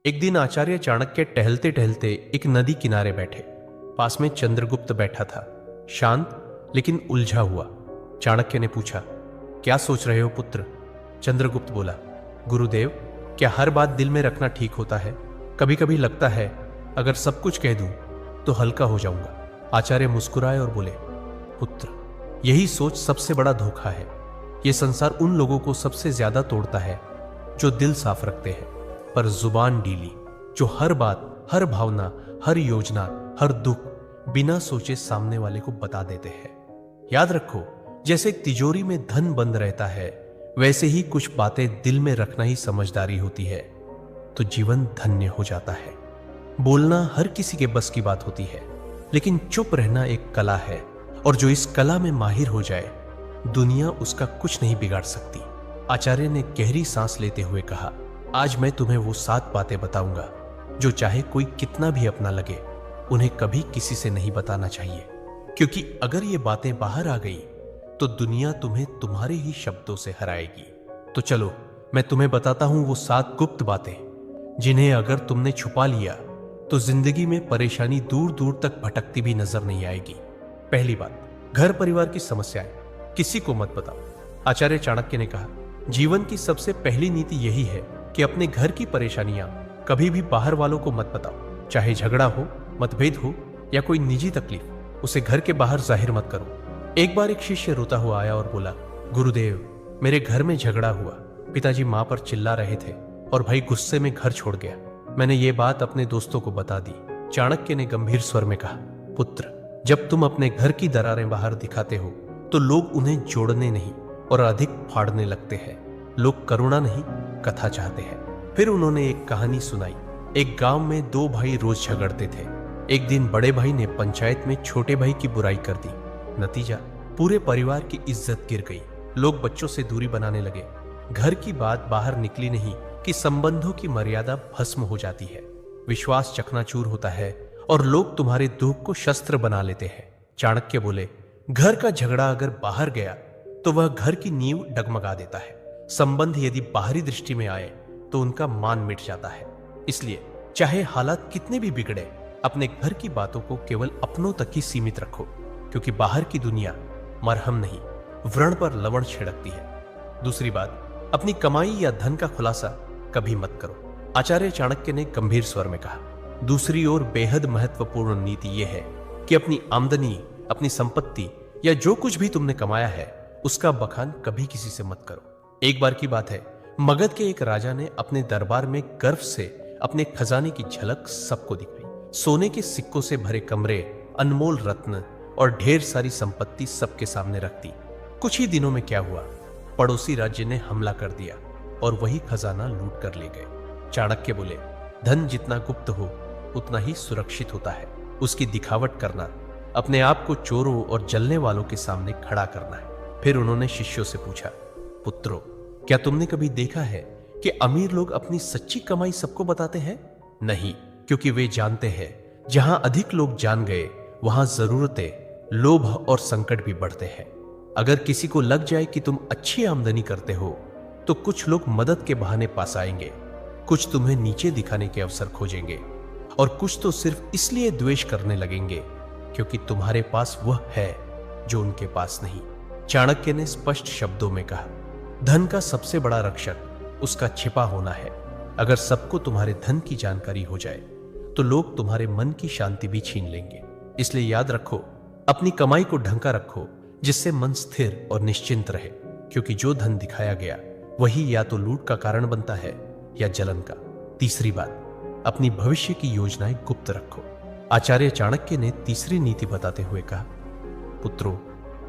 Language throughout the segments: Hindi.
एक दिन आचार्य चाणक्य टहलते टहलते एक नदी किनारे बैठे। पास में चंद्रगुप्त बैठा था, शांत लेकिन उलझा हुआ। चाणक्य ने पूछा, क्या सोच रहे हो पुत्र? चंद्रगुप्त बोला, गुरुदेव, क्या हर बात दिल में रखना ठीक होता है? कभी कभी लगता है अगर सब कुछ कह दूं तो हल्का हो जाऊंगा। आचार्य मुस्कुराए और बोले, पुत्र, यही सोच सबसे बड़ा धोखा है। यह संसार उन लोगों को सबसे ज्यादा तोड़ता है जो दिल साफ रखते हैं पर जुबान ढीली, जो हर बात, हर भावना, हर योजना, हर दुख बिना सोचे सामने वाले को बता देते हैं। याद रखो, जैसे एक तिजोरी में धन बंद रहता है, वैसे ही कुछ बातें दिल में रखना ही समझदारी होती है, तो जीवन धन्य हो जाता है। बोलना हर किसी के बस की बात होती है, लेकिन चुप रहना एक कला है, और जो इस कला में माहिर हो जाए, दुनिया उसका कुछ नहीं बिगाड़ सकती। आचार्य ने गहरी सांस लेते हुए कहा, आज मैं तुम्हें वो 7 बातें बताऊंगा जो चाहे कोई कितना भी अपना लगे, उन्हें कभी किसी से नहीं बताना चाहिए, क्योंकि अगर ये बातें बाहर आ गई तो दुनिया तुम्हें तुम्हारे ही शब्दों से हराएगी। तो चलो मैं तुम्हें बताता हूं वो 7 गुप्त बातें, जिन्हें अगर तुमने छुपा लिया तो जिंदगी में परेशानी दूर दूर तक भटकती भी नजर नहीं आएगी। पहली बात, घर परिवार की समस्याएं किसी को मत बताओ। आचार्य चाणक्य ने कहा, जीवन की सबसे पहली नीति यही है कि अपने घर की परेशानियां कभी भी बाहर वालों को मत बताओ। चाहे झगड़ा हो, मतभेद हो या कोई निजी तकलीफ, उसे घर के बाहर जाहिर मत करो। एक बार एक शिष्य रोता हुआ आया और बोला, गुरुदेव, मेरे घर में झगड़ा हुआ। पिताजी मां पर चिल्ला रहे थे और भाई गुस्से में घर छोड़ गया। मैंने ये बात अपने दोस्तों को बता दी। चाणक्य ने गंभीर स्वर में कहा, पुत्र, जब तुम अपने घर की दरारें बाहर दिखाते हो तो लोग उन्हें जोड़ने नहीं और अधिक फाड़ने लगते हैं। लोग करुणा नहीं, कथा चाहते हैं। फिर उन्होंने एक कहानी सुनाई। एक गांव में 2 भाई रोज झगड़ते थे। एक दिन बड़े भाई ने पंचायत में छोटे भाई की बुराई कर दी। नतीजा, पूरे परिवार की इज्जत गिर गई। लोग बच्चों से दूरी बनाने लगे। घर की बात बाहर निकली नहीं कि संबंधों की मर्यादा भस्म हो जाती है, विश्वास चकनाचूर होता है और लोग तुम्हारे दुख को शस्त्र बना लेते हैं। चाणक्य बोले, घर का झगड़ा अगर बाहर गया तो वह घर की नींव डगमगा देता है। संबंध यदि बाहरी दृष्टि में आए तो उनका मान मिट जाता है। इसलिए चाहे हालात कितने भी बिगड़े, अपने घर की बातों को केवल अपनों तक ही सीमित रखो, क्योंकि बाहर की दुनिया मरहम नहीं, व्रण पर लवण छिड़कती है। दूसरी बात, अपनी कमाई या धन का खुलासा कभी मत करो। आचार्य चाणक्य ने गंभीर स्वर में कहा, दूसरी ओर बेहद महत्वपूर्ण नीति यह है कि अपनी आमदनी, अपनी संपत्ति या जो कुछ भी तुमने कमाया है, उसका बखान कभी किसी से मत करो। एक बार की बात है, मगध के एक राजा ने अपने दरबार में गर्व से अपने खजाने की झलक सबको दिखाई। सोने के सिक्कों से भरे कमरे, अनमोल रत्न और ढेर सारी संपत्ति सबके सामने रख दी। कुछ ही दिनों में क्या हुआ, पड़ोसी राज्य ने हमला कर दिया और वही खजाना लूट कर ले गए। चाणक्य बोले, धन जितना गुप्त हो उतना ही सुरक्षित होता है। उसकी दिखावट करना, अपने आप को चोरों और जलने वालों के सामने खड़ा करना है। फिर उन्होंने शिष्यों से पूछा, पुत्रों, क्या तुमने कभी देखा है कि अमीर लोग अपनी सच्ची कमाई सबको बताते हैं? नहीं, क्योंकि वे जानते हैं जहां अधिक लोग जान गए वहां जरूरतें, लोभ और संकट भी बढ़ते हैं। अगर किसी को लग जाए कि तुम अच्छी आमदनी करते हो तो कुछ लोग मदद के बहाने पास आएंगे, कुछ तुम्हें नीचे दिखाने के अवसर खोजेंगे और कुछ तो सिर्फ इसलिए द्वेष करने लगेंगे क्योंकि तुम्हारे पास वह है जो उनके पास नहीं। चाणक्य ने स्पष्ट शब्दों में कहा, धन का सबसे बड़ा रक्षक उसका छिपा होना है। अगर सबको तुम्हारे धन की जानकारी हो जाए तो लोग तुम्हारे मन की शांति भी छीन लेंगे। इसलिए याद रखो, अपनी कमाई को ढंका रखो जिससे मन स्थिर और निश्चिंत रहे, क्योंकि जो धन दिखाया गया वही या तो लूट का कारण बनता है या जलन का। तीसरी बात, अपनी भविष्य की योजनाएं गुप्त रखो। आचार्य चाणक्य ने तीसरी नीति बताते हुए कहा, पुत्रों,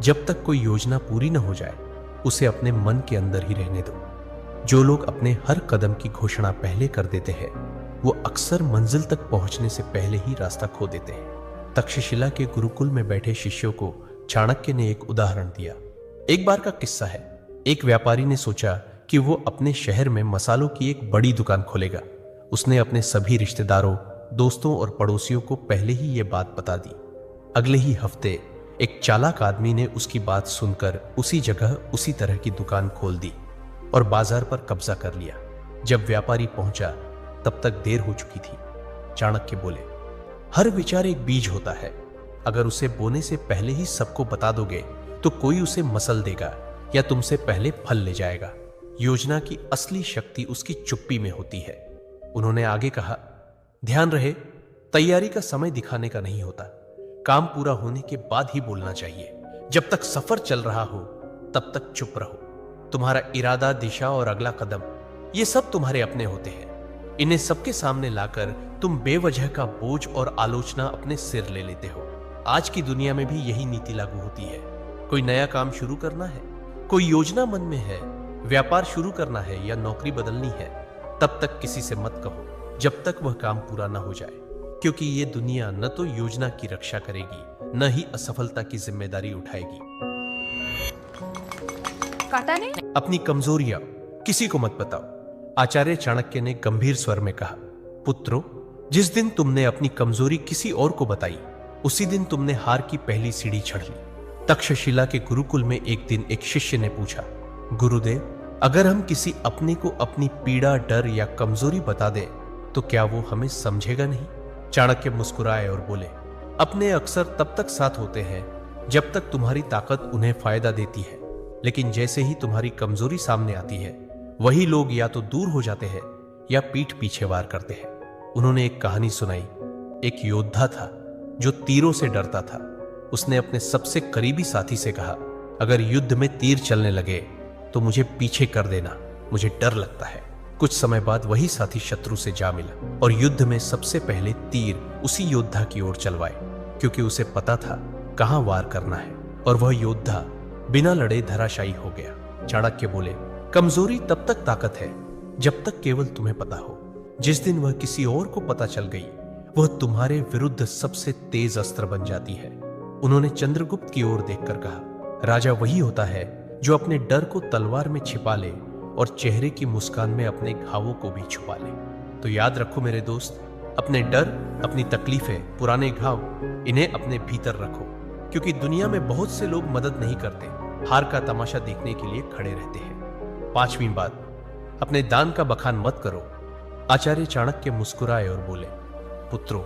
जब तक कोई योजना पूरी न हो जाए उसे अपने मन के अंदर ही रहने दो। जो लोग अपने हर कदम की घोषणा पहले कर देते हैं वो अक्सर मंजिल तक पहुंचने से पहले ही रास्ता खो देते हैं। तक्षशिला के गुरुकुल में बैठे शिष्यों को चाणक्य ने एक उदाहरण दिया। एक बार का किस्सा है। एक व्यापारी ने सोचा कि वो अपने शहर में मसालों की एक बड़ी दुकान खोलेगा। उसने अपने सभी रिश्तेदारों, दोस्तों और पड़ोसियों को पहले ही ये बात बता दी। अगले ही हफ्ते एक चालाक आदमी ने उसकी बात सुनकर उसी जगह उसी तरह की दुकान खोल दी और बाजार पर कब्जा कर लिया। जब व्यापारी पहुंचा तब तक देर हो चुकी थी। चाणक्य बोले, हर विचार एक बीज होता है। अगर उसे बोने से पहले ही सबको बता दोगे तो कोई उसे मसल देगा या तुमसे पहले फल ले जाएगा। योजना की असली शक्ति उसकी चुप्पी में होती है। उन्होंने आगे कहा, ध्यान रहे, तैयारी का समय दिखाने का नहीं होता। काम पूरा होने के बाद ही बोलना चाहिए। जब तक सफर चल रहा हो तब तक चुप रहो। तुम्हारा इरादा, दिशा और अगला कदम, ये सब तुम्हारे अपने होते हैं। इन्हें सबके सामने लाकर तुम बेवजह का बोझ और आलोचना अपने सिर ले लेते हो। आज की दुनिया में भी यही नीति लागू होती है। कोई नया काम शुरू करना है, कोई योजना मन में है, व्यापार शुरू करना है या नौकरी बदलनी है, तब तक किसी से मत कहो जब तक वह काम पूरा ना हो जाए, क्योंकि ये दुनिया न तो योजना की रक्षा करेगी न ही असफलता की जिम्मेदारी उठाएगी। काटा ने? अपनी कमजोरियां किसी को मत बताओ। आचार्य चाणक्य ने गंभीर स्वर में कहा, पुत्रों, जिस दिन तुमने अपनी कमजोरी किसी और को बताई उसी दिन तुमने हार की पहली सीढ़ी चढ़ ली। तक्षशिला के गुरुकुल में एक दिन एक शिष्य ने पूछा, गुरुदेव, अगर हम किसी अपने को अपनी पीड़ा, डर या कमजोरी बता दें तो क्या वो हमें समझेगा नहीं? चाणक्य मुस्कुराए और बोले, अपने अक्सर तब तक साथ होते हैं जब तक तुम्हारी ताकत उन्हें फायदा देती है, लेकिन जैसे ही तुम्हारी कमजोरी सामने आती है वही लोग या तो दूर हो जाते हैं या पीठ पीछे वार करते हैं। उन्होंने एक कहानी सुनाई। एक योद्धा था जो तीरों से डरता था। उसने अपने सबसे करीबी साथी से कहा, अगर युद्ध में तीर चलने लगे तो मुझे पीछे कर देना, मुझे डर लगता है। कुछ समय बाद वही साथी शत्रु से जा मिला और युद्ध में सबसे पहले तीर उसी योद्धा की ओर चलवाए, क्योंकि उसे पता था कहां वार करना है, और वह योद्धा बिना लड़े धराशायी हो गया। चाणक्य बोले, कमजोरी तब तक ताकत है जब तक केवल तुम्हें पता हो। जिस दिन वह किसी और को पता चल गई वह तुम्हारे विरुद्ध सबसे तेज अस्त्र बन जाती है। उन्होंने चंद्रगुप्त की ओर देखकर कहा, राजा वही होता है जो अपने डर को तलवार में छिपा ले और चेहरे की मुस्कान में अपने घावों को भी छुपा ले। तो याद रखो मेरे दोस्त, अपने डर, अपनी तकलीफें, पुराने घाव, इन्हें अपने भीतर रखो, क्योंकि दुनिया में बहुत से लोग मदद नहीं करते, हार का तमाशा देखने के लिए खड़े रहते हैं। 5वीं बात, अपने दान का बखान मत करो। आचार्य चाणक्य मुस्कुराए और बोले, पुत्रों,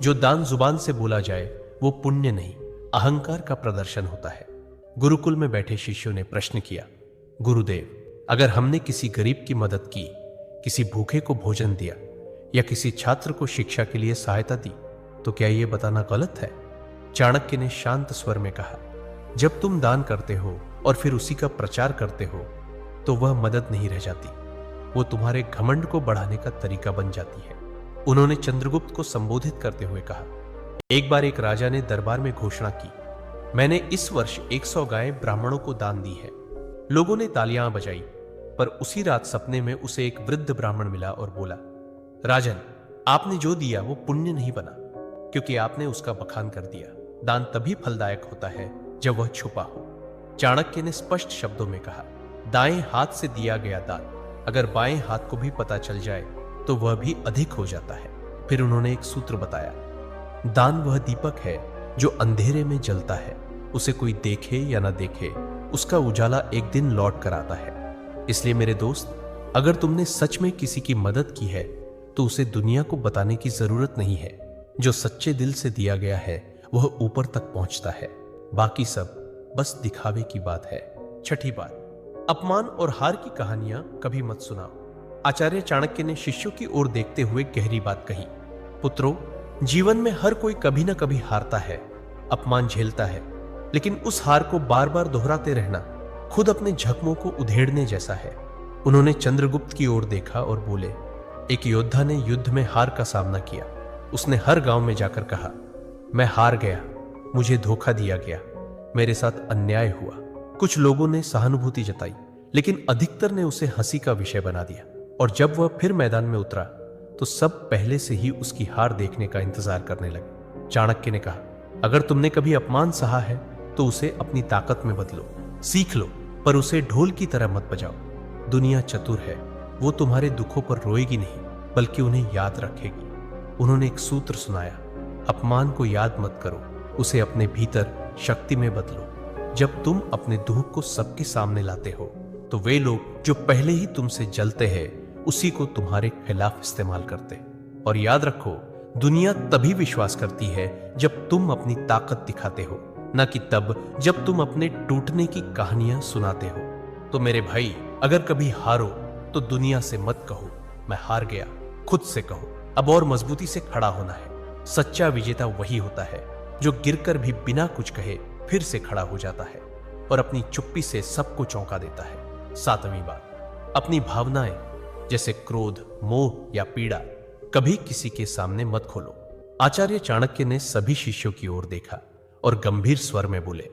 जो दान जुबान से बोला जाए वो पुण्य नहीं, अहंकार का प्रदर्शन होता है। गुरुकुल में बैठे शिष्यों ने प्रश्न किया, गुरुदेव, अगर हमने किसी गरीब की मदद की, किसी भूखे को भोजन दिया या किसी छात्र को शिक्षा के लिए सहायता दी तो क्या यह बताना गलत है? चाणक्य ने शांत स्वर में कहा, जब तुम दान करते हो और फिर उसी का प्रचार करते हो तो वह मदद नहीं रह जाती, वो तुम्हारे घमंड को बढ़ाने का तरीका बन जाती है। उन्होंने चंद्रगुप्त को संबोधित करते हुए कहा, एक बार एक राजा ने दरबार में घोषणा की, मैंने इस वर्ष 100 गायें ब्राह्मणों को दान दी है। लोगों ने तालियां बजाई, पर उसी रात सपने में उसे एक वृद्ध ब्राह्मण मिला और बोला, राजन, आपने जो दिया वो पुण्य नहीं बना, क्योंकि आपने उसका बखान कर दिया। दान तभी फलदायक होता है जब वह छुपा हो। चाणक्य ने स्पष्ट शब्दों में कहा, दाएं हाथ से दिया गया दान अगर बाएं हाथ को भी पता चल जाए तो वह भी अधिक हो जाता है। फिर उन्होंने एक सूत्र बताया, दान वह दीपक है जो अंधेरे में जलता है, उसे कोई देखे या ना देखे उसका उजाला एक दिन लौट कर आता है। इसलिए मेरे दोस्त, अगर तुमने सच में किसी की मदद की है तो उसे दुनिया को बताने की जरूरत नहीं है। जो सच्चे दिल से दिया गया है वह ऊपर तक पहुंचता है, बाकी सब बस दिखावे की बात है। 6ठी बात, अपमान और हार की कहानियां कभी मत सुनाओ। आचार्य चाणक्य ने शिष्यों की ओर देखते हुए गहरी बात कही, पुत्रों, जीवन में हर कोई कभी ना कभी हारता है, अपमान झेलता है, लेकिन उस हार को बार बार दोहराते रहना खुद अपने जख्मों को उधेड़ने जैसा है। उन्होंने चंद्रगुप्त की ओर देखा और बोले, एक योद्धा ने युद्ध में हार का सामना किया। उसने हर गांव में जाकर कहा, मैं हार गया, मुझे धोखा दिया गया, मेरे साथ अन्याय हुआ। कुछ लोगों ने सहानुभूति जताई, लेकिन अधिकतर ने उसे हंसी का विषय बना दिया, और जब वह फिर मैदान में उतरा तो सब पहले से ही उसकी हार देखने का इंतजार करने लगे। चाणक्य ने कहा, अगर तुमने कभी अपमान सहा है तो उसे अपनी ताकत में बदलो, सीख लो, पर उसे ढोल की तरह मत बजाओ। दुनिया चतुर है, वो तुम्हारे दुखों पर रोएगी नहीं बल्कि उन्हें याद रखेगी। उन्होंने एक सूत्र सुनाया, अपमान को याद मत करो, उसे अपने भीतर शक्ति में बदलो। जब तुम अपने दुख को सबके सामने लाते हो तो वे लोग जो पहले ही तुमसे जलते हैं उसी को तुम्हारे खिलाफ इस्तेमाल करते। और याद रखो, दुनिया तभी विश्वास करती है जब तुम अपनी ताकत दिखाते हो, न कि तब जब तुम अपने टूटने की कहानियां सुनाते हो। तो मेरे भाई, अगर कभी हारो तो दुनिया से मत कहो मैं हार गया, खुद से कहो अब और मजबूती से खड़ा होना है। सच्चा विजेता वही होता है जो गिरकर भी बिना कुछ कहे फिर से खड़ा हो जाता है और अपनी चुप्पी से सबको चौंका देता है। 7वीं बात, अपनी भावनाएं जैसे क्रोध, मोह या पीड़ा कभी किसी के सामने मत खोलो। आचार्य चाणक्य ने सभी शिष्यों की ओर देखा और गंभीर स्वर में बोले,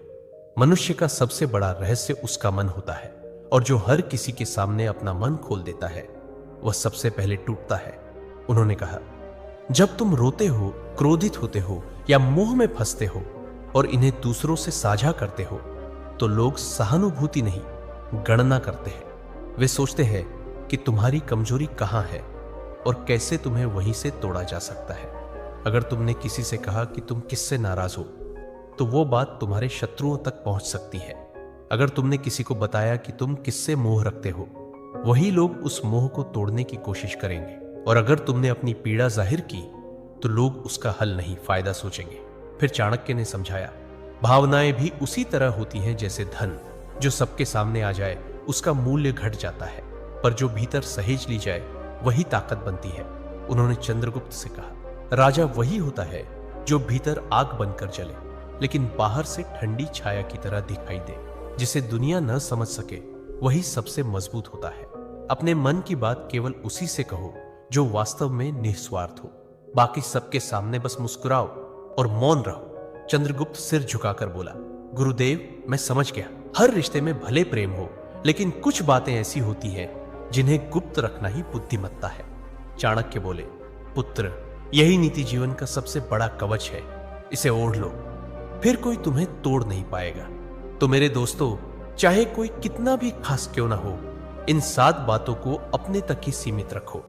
मनुष्य का सबसे बड़ा रहस्य उसका मन होता है, और जो हर किसी के सामने अपना मन खोल देता है वह सबसे पहले टूटता है। उन्होंने कहा, जब तुम रोते हो, क्रोधित होते हो या मोह में फंसते हो और इन्हें दूसरों से साझा करते हो, तो लोग सहानुभूति नहीं, गणना करते हैं। वे सोचते हैं कि तुम्हारी कमजोरी कहां है और कैसे तुम्हें वहीं से तोड़ा जा सकता है। अगर तुमने किसी से कहा कि तुम किससे नाराज हो, तो वो बात तुम्हारे शत्रुओं तक पहुंच सकती है। अगर तुमने किसी को बताया कि तुम किससे मोह रखते हो, वही लोग उस मोह को तोड़ने की कोशिश करेंगे। और अगर तुमने अपनी पीड़ा जाहिर की, तो लोग उसका हल नहीं, फायदा सोचेंगे। फिर चाणक्य ने समझाया, भावनाएं भी उसी तरह होती हैं जैसे धन। जो सबके सामने आ जाए उसका मूल्य घट जाता है, पर जो भीतर सहेज ली जाए वही ताकत बनती है। उन्होंने चंद्रगुप्त से कहा, राजा वही होता है जो भीतर आग बनकर जले, लेकिन बाहर से ठंडी छाया की तरह दिखाई दे। जिसे दुनिया न समझ सके वही सबसे मजबूत होता है। अपने मन की बात केवल उसी से कहो जो वास्तव में निस्वार्थ हो। बाकी सबके सामने बस मुस्कुराओ और मौन रहो। चंद्रगुप्त सिर झुकाकर बोला, गुरुदेव, मैं समझ गया। हर रिश्ते में भले प्रेम हो, लेकिन कुछ बातें ऐसी होती हैं जिन्हें गुप्त रखना ही बुद्धिमत्ता है। चाणक्य बोले, पुत्र, यही नीति जीवन का सबसे बड़ा कवच है। इसे ओढ़ लो, फिर कोई तुम्हें तोड़ नहीं पाएगा। तो मेरे दोस्तों, चाहे कोई कितना भी खास क्यों ना हो, इन 7 बातों को अपने तक ही सीमित रखो।